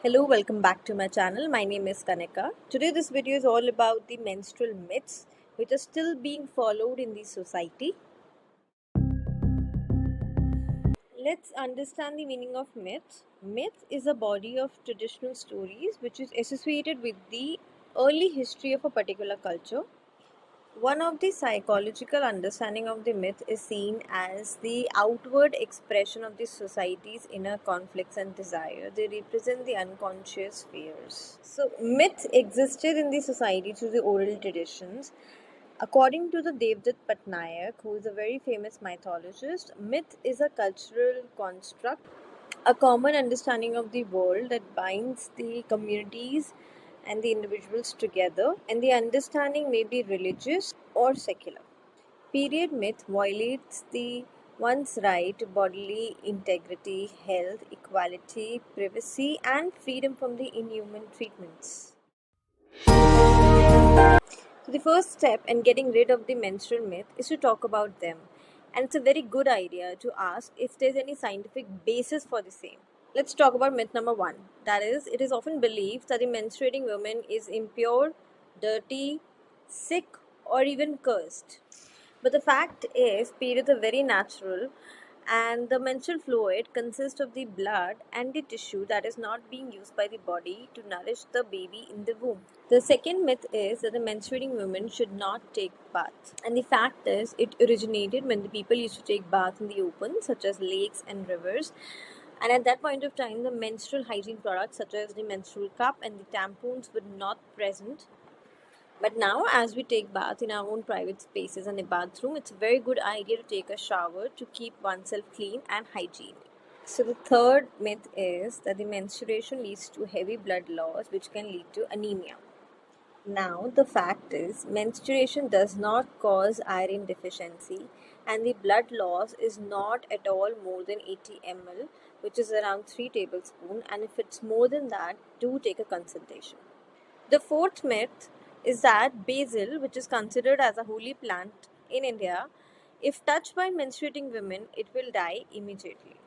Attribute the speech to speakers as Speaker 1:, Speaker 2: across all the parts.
Speaker 1: Hello, welcome back to my channel. My name is Kanika. Today this video is all about the menstrual myths which are still being followed in the society. Let's understand the meaning of myth. Myth is a body of traditional stories which is associated with the early history of a particular culture. One of the psychological understanding of the myth is seen as the outward expression of the society's inner conflicts and desire. They represent the unconscious fears. So, myth existed in the society through the oral traditions. According to the Devdutt Patnaik, who is a very famous mythologist, myth is a cultural construct, a common understanding of the world that binds the communities and the individuals together, and the understanding may be religious or secular. Period myth violates the one's right to bodily integrity, health, equality, privacy, and freedom from the inhuman treatments. So, the first step in getting rid of the menstrual myth is to talk about them. And it's a very good idea to ask if there's any scientific basis for the same. Let's talk about myth number one. That is, it is often believed that the menstruating woman is impure, dirty, sick, or even cursed. But the fact is, periods are very natural, and the menstrual fluid consists of the blood and the tissue that is not being used by the body to nourish the baby in the womb. The second myth is that the menstruating woman should not take baths. And the fact is, it originated when the people used to take baths in the open, such as lakes and rivers. And at that point of time, the menstrual hygiene products, such as the menstrual cup and the tampons, were not present. But now, as we take bath in our own private spaces and a bathroom, it's a very good idea to take a shower to keep oneself clean and hygienic. So the third myth is that the menstruation leads to heavy blood loss, which can lead to anemia. Now, the fact is, menstruation does not cause iron deficiency, and the blood loss is not at all more than 80 ml, which is around 3 tablespoons. And if it's more than that, do take a consultation. The fourth myth is that basil, which is considered as a holy plant in India, if touched by menstruating women, it will die immediately.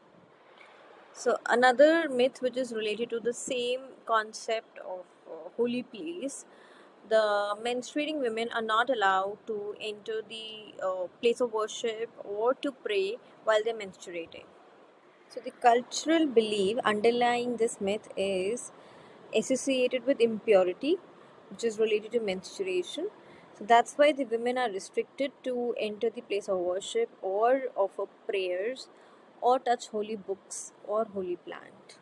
Speaker 1: So, another myth which is related to the same concept of holy place, the menstruating women are not allowed to enter the place of worship or to pray while they're menstruating. So, the cultural belief underlying this myth is associated with impurity, which is related to menstruation. So that's why the women are restricted to enter the place of worship or offer prayers or touch holy books or holy plant.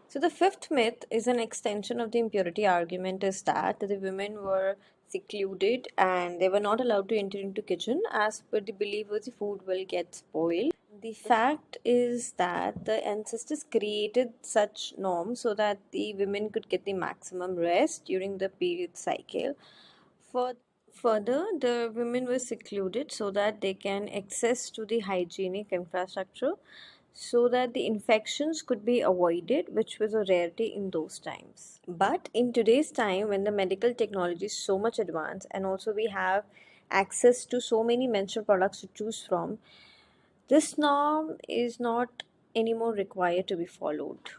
Speaker 1: So the fifth myth is an extension of the impurity argument is that the women were secluded and they were not allowed to enter into kitchen as per the belief was the food will get spoiled. The fact is that the ancestors created such norms so that the women could get the maximum rest during the period cycle. For Further, the women were secluded so that they can access to the hygienic infrastructure so that the infections could be avoided, which was a rarity in those times. But in today's time, when the medical technology is so much advanced and also we have access to so many menstrual products to choose from, this norm is not anymore required to be followed.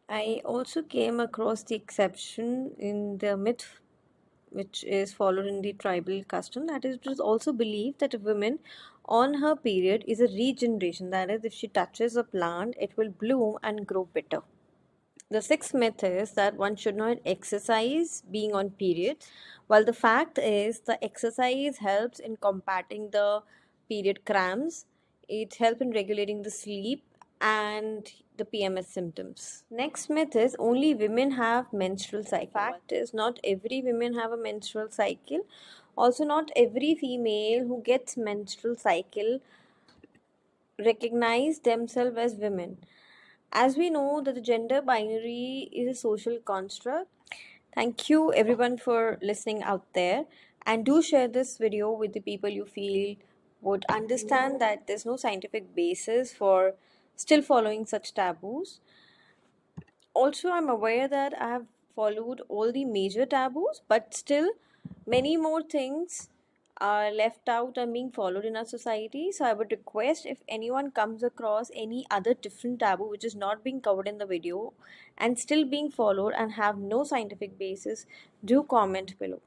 Speaker 1: I also came across the exception in the myth which is followed in the tribal custom, that is, it is also believed that a woman on her period is a regeneration, that is, if she touches a plant it will bloom and grow better. The sixth myth is that one should not exercise being on period, while the fact is the exercise helps in combating the period cramps, it helps in regulating the sleep and the PMS symptoms. Next myth is only women have menstrual cycle. Fact is not every women have a menstrual cycle. Also not every female who gets menstrual cycle recognize themselves as women. As we know that the gender binary is a social construct. Thank you everyone for listening out there, and do share this video with the people you feel would understand that there's no scientific basis for still following such taboos. Also, I'm aware that I have followed all the major taboos, but still many more things are left out and being followed in our society. So I would request, if anyone comes across any other different taboo which is not being covered in the video and still being followed and have no scientific basis, do comment below.